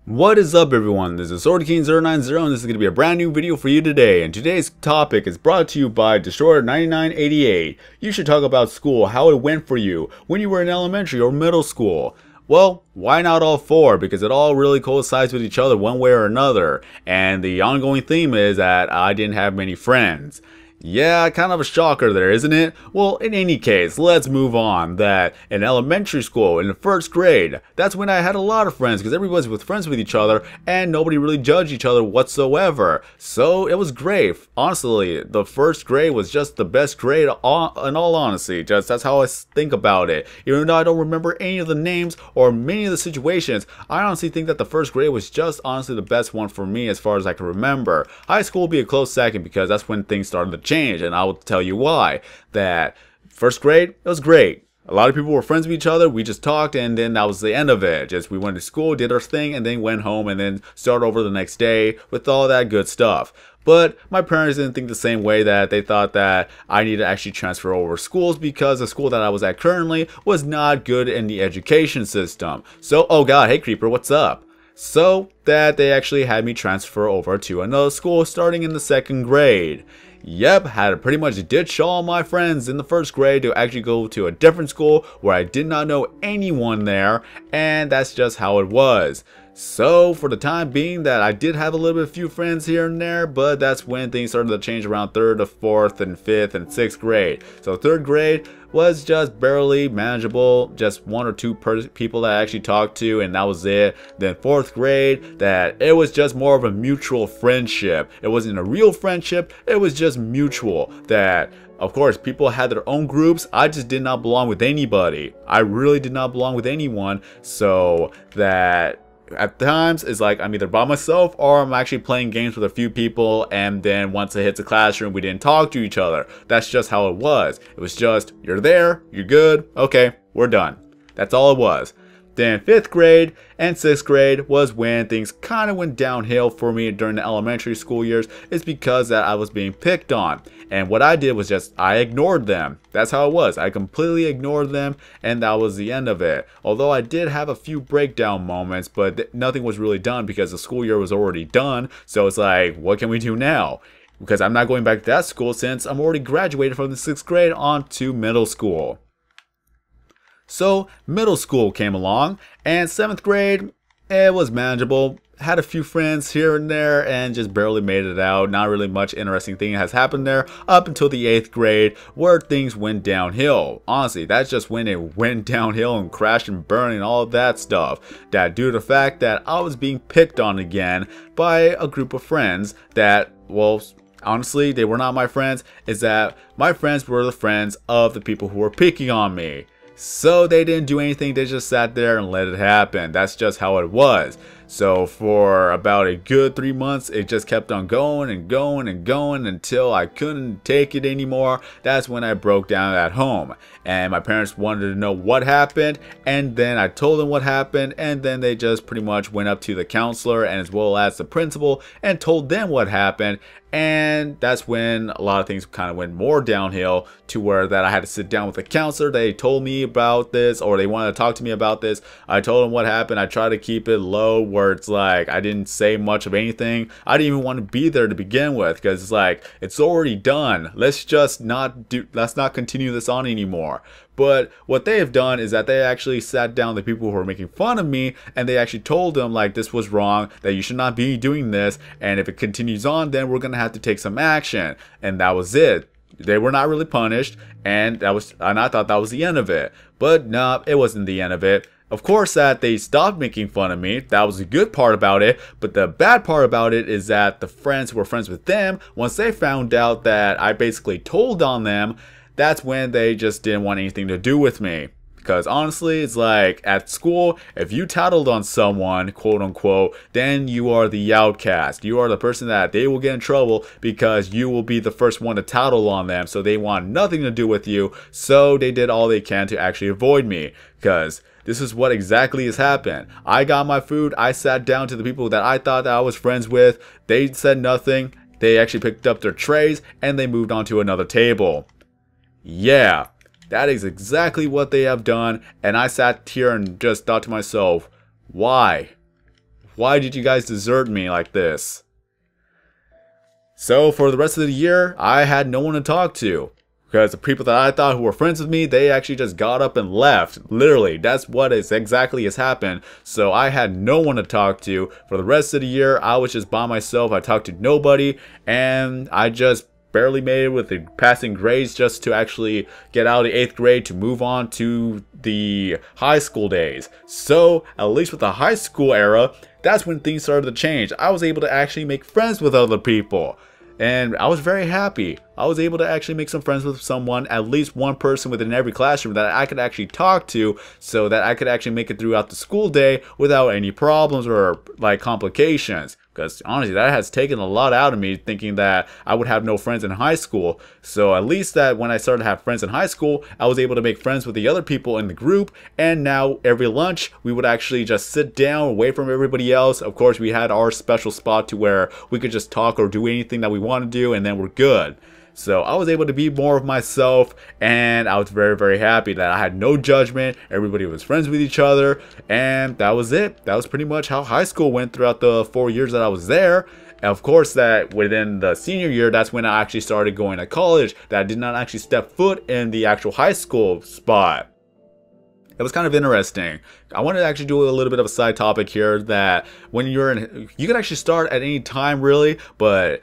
What is up everyone, this is SwordKing090 and this is going to be a brand new video for you today, and today's topic is brought to you by Destroyer9988. You should talk about school, how it went for you when you were in elementary or middle school. Well, why not all four? Because it all really coincides with each other one way or another, and the ongoing theme is that I didn't have many friends. Yeah, kind of a shocker there, isn't it? Well, in any case, let's move on. That in elementary school, in the first grade, that's when I had a lot of friends because everybody was friends with each other and nobody really judged each other whatsoever. So it was great. Honestly, the first grade was just the best grade in all honesty. Just that's how I think about it. Even though I don't remember any of the names or many of the situations, I honestly think that the first grade was just honestly the best one for me as far as I can remember. High school will be a close second because that's when things started to change. And I will tell you why. That first grade, it was great. A lot of people were friends with each other. We just talked, and then that was the end of it. Just we went to school, did our thing, and then went home, and then started over the next day with all that good stuff. But my parents didn't think the same way. That they thought that I needed to actually transfer over schools because the school that I was at currently was not good in the education system. So, oh god, hey Creeper, what's up? So that they actually had me transfer over to another school starting in the second grade. Yep, had to pretty much ditch all my friends in the first grade to actually go to a different school where I did not know anyone there, and that's just how it was. So for the time being that I did have a little bit few friends here and there, but that's when things started to change around 3rd to 4th and 5th and 6th grade. So 3rd grade was just barely manageable, just 1 or 2 people that I actually talked to, and that was it. Then 4th grade, that it was just more of a mutual friendship. It wasn't a real friendship, it was just mutual. That of course, people had their own groups. I just did not belong with anybody. I really did not belong with anyone. So that at times it's like I'm either by myself or I'm actually playing games with a few people, and then once it hits the classroom we didn't talk to each other. That's just how it was. It was just, you're there, you're good, okay, we're done. That's all it was. Then 5th grade and 6th grade was when things kind of went downhill for me during the elementary school years. It's because that I was being picked on. And what I did was just, I ignored them. That's how it was. I completely ignored them, and that was the end of it. Although I did have a few breakdown moments, but nothing was really done because the school year was already done. So it's like, what can we do now? Because I'm not going back to that school since I'm already graduated from the 6th grade on to middle school. So middle school came along, and 7th grade, it was manageable. Had a few friends here and there and just barely made it out. Not really much interesting thing has happened there up until the 8th grade where things went downhill. Honestly, that's just when it went downhill and crashed and burned and all of that stuff. That due to the fact that I was being picked on again by a group of friends that, well, honestly, they were not my friends. Is that my friends were the friends of the people who were picking on me. So they didn't do anything, they just sat there and let it happen. That's just how it was. So for about a good 3 months, it just kept on going and going and going until I couldn't take it anymore. That's when I broke down at home. And my parents wanted to know what happened, and then I told them what happened, and then they just pretty much went up to the counselor and as well as the principal and told them what happened. And that's when a lot of things kind of went more downhill to where that I had to sit down with the counselor. They told me about this, or they wanted to talk to me about this. I told them what happened. I tried to keep it low where it's like I didn't say much of anything. I didn't even want to be there to begin with because it's like, it's already done. Let's not continue this on anymore. But what they have done is that they actually sat down the people who were making fun of me, and they actually told them like this was wrong, that you should not be doing this, and if it continues on then we're gonna have to take some action. And that was it. They were not really punished, and I thought that was the end of it. But no, it wasn't the end of it. Of course that they stopped making fun of me. That was the good part about it. But the bad part about it is that the friends who were friends with them, once they found out that I basically told on them, that's when they just didn't want anything to do with me. Because honestly, it's like at school, if you tattled on someone, quote unquote, then you are the outcast. You are the person that they will get in trouble because you will be the first one to tattle on them. So they want nothing to do with you. So they did all they can to actually avoid me. Because this is what exactly has happened. I got my food. I sat down to the people that I thought that I was friends with. They said nothing. They actually picked up their trays and they moved on to another table. Yeah, that is exactly what they have done, and I sat here and just thought to myself, why? Why did you guys desert me like this? So for the rest of the year, I had no one to talk to. Because the people that I thought who were friends with me, they actually just got up and left. Literally, that's what exactly has happened. So I had no one to talk to. For the rest of the year, I was just by myself. I talked to nobody. And I just barely made it with the passing grades just to actually get out of the 8th grade to move on to the high school days. So at least with the high school era, that's when things started to change. I was able to actually make friends with other people. And I was very happy. I was able to actually make some friends with someone, at least one person within every classroom that I could actually talk to, so that I could actually make it throughout the school day without any problems or like complications. Because honestly, that has taken a lot out of me, thinking that I would have no friends in high school. So at least that when I started to have friends in high school, I was able to make friends with the other people in the group. And now every lunch, we would actually just sit down away from everybody else. Of course, we had our special spot to where we could just talk or do anything that we want to do, and then we're good. So I was able to be more of myself, and I was very, very happy that I had no judgment. Everybody was friends with each other, and that was it. That was pretty much how high school went throughout the 4 years that I was there. And of course, that within the senior year, that's when I actually started going to college. That I did not actually step foot in the actual high school spot. It was kind of interesting. I wanted to actually do a little bit of a side topic here, that when you're in, you can actually start at any time really, but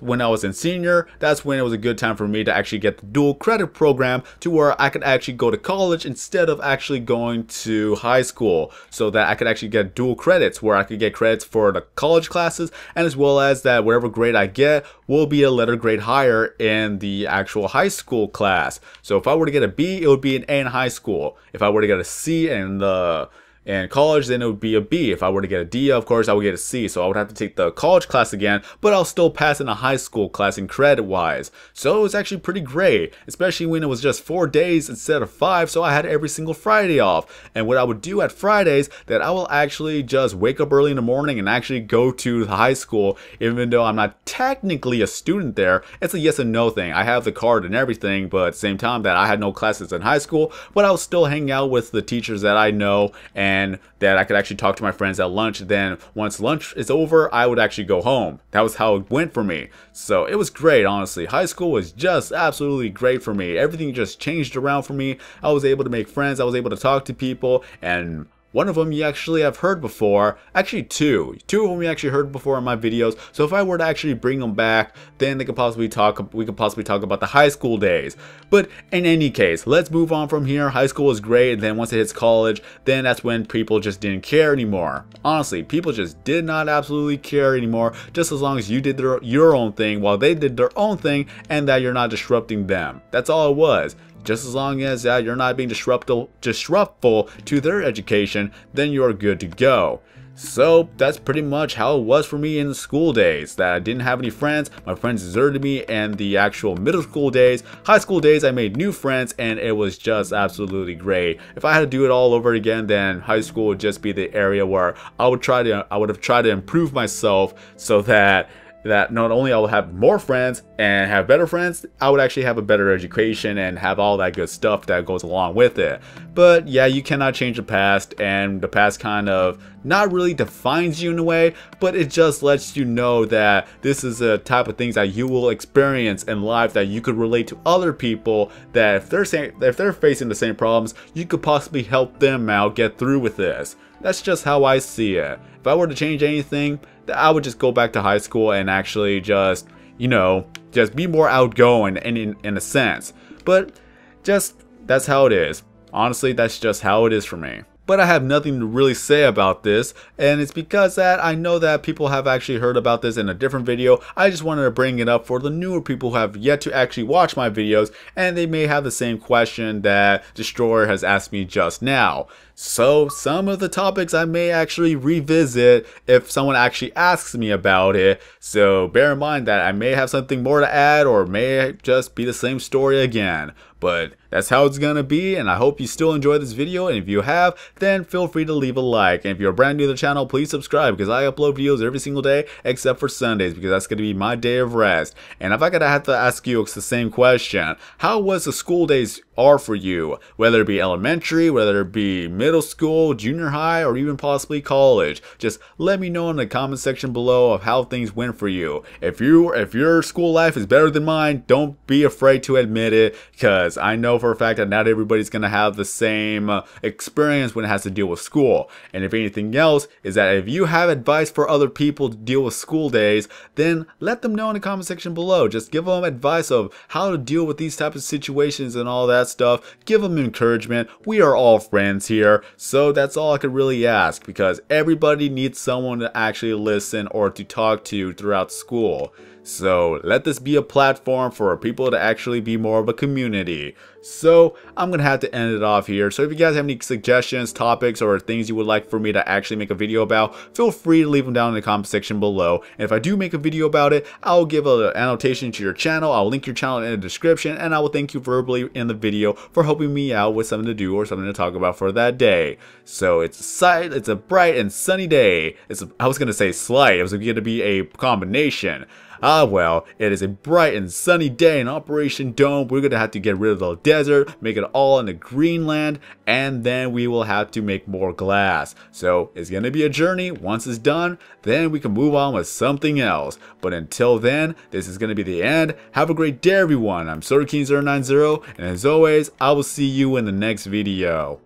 when I was in senior, that's when it was a good time for me to actually get the dual credit program, to where I could actually go to college instead of actually going to high school, so that I could actually get dual credits, where I could get credits for the college classes, and as well as that whatever grade I get will be a letter grade higher in the actual high school class. So if I were to get a B, it would be an A in high school. If I were to get a C in college, then it would be a B. If I were to get a D, of course, I would get a C. So I would have to take the college class again, but I'll still pass in a high school class in credit-wise. So it was actually pretty great, especially when it was just 4 days instead of 5, so I had every single Friday off. And what I would do at Fridays, that I will actually just wake up early in the morning and actually go to the high school, even though I'm not technically a student there. It's a yes and no thing. I have the card and everything, but at the same time that I had no classes in high school, but I was still hanging out with the teachers that I know, and that I could actually talk to my friends at lunch. Then once lunch is over, I would actually go home. That was how it went for me. So it was great, honestly. High school was just absolutely great for me. Everything just changed around for me. I was able to make friends. I was able to talk to people, and one of them you actually have heard before. Actually two of them you actually heard before in my videos. So if I were to actually bring them back, then we could possibly talk about the high school days. But in any case, let's move on from here. High school was great, and then once it hits college, then that's when people just didn't care anymore. Honestly, people just did not absolutely care anymore, just as long as you did your own thing while they did their own thing, and that you're not disrupting them. That's all it was. Just as long as you're not being disruptful to their education, then you're good to go. So that's pretty much how it was for me in the school days, that I didn't have any friends. My friends deserted me in the actual middle school days. High school days, I made new friends, and it was just absolutely great. If I had to do it all over again, then high school would just be the area where I would have tried to improve myself, so that not only I will have more friends and have better friends, I would actually have a better education and have all that good stuff that goes along with it. But yeah, you cannot change the past, and the past kind of not really defines you in a way, but it just lets you know that this is a type of things that you will experience in life, that you could relate to other people, that if they're facing the same problems, you could possibly help them out get through with this. That's just how I see it. If I were to change anything, I would just go back to high school and actually just be more outgoing in a sense. But that's how it is. Honestly, that's just how it is for me. But I have nothing to really say about this, and it's because that I know that people have actually heard about this in a different video. I just wanted to bring it up for the newer people who have yet to actually watch my videos, and they may have the same question that Destroyer has asked me just now. So some of the topics I may actually revisit if someone actually asks me about it. So bear in mind that I may have something more to add, or may just be the same story again. But that's how it's gonna be, and I hope you still enjoy this video, and if you have, then feel free to leave a like. And if you're brand new to the channel, please subscribe, because I upload videos every single day except for Sundays, because that's gonna be my day of rest. And if I gotta have to ask you the same question, how was the school days are for you? Whether it be elementary, whether it be middle school, junior high, or even possibly college. Just let me know in the comment section below of how things went for you. If your school life is better than mine, don't be afraid to admit it, because I know for a fact that not everybody's gonna have the same experience when it has to deal with school. And if anything else, is that if you have advice for other people to deal with school days, then let them know in the comment section below. Just give them advice of how to deal with these types of situations and all that stuff. Give them encouragement. We are all friends here, so that's all I could really ask, because everybody needs someone to actually listen or to talk to throughout school. So let this be a platform for people to actually be more of a community. So I'm gonna have to end it off here. So if you guys have any suggestions, topics, or things you would like for me to actually make a video about, feel free to leave them down in the comment section below. And if I do make a video about it, I'll give an annotation to your channel. I'll link your channel in the description, and I will thank you verbally in the video for helping me out with something to do or something to talk about for that day. So it's a bright and sunny day. I was gonna say slight. It was gonna be a combination. Ah well, it is a bright and sunny day in Operation Dome. We're gonna have to get rid of the desert, make it all into Greenland, and then we will have to make more glass. So it's gonna be a journey. Once it's done, then we can move on with something else. But until then, this is gonna be the end. Have a great day, everyone. I'm AnsellDesign, and as always, I will see you in the next video.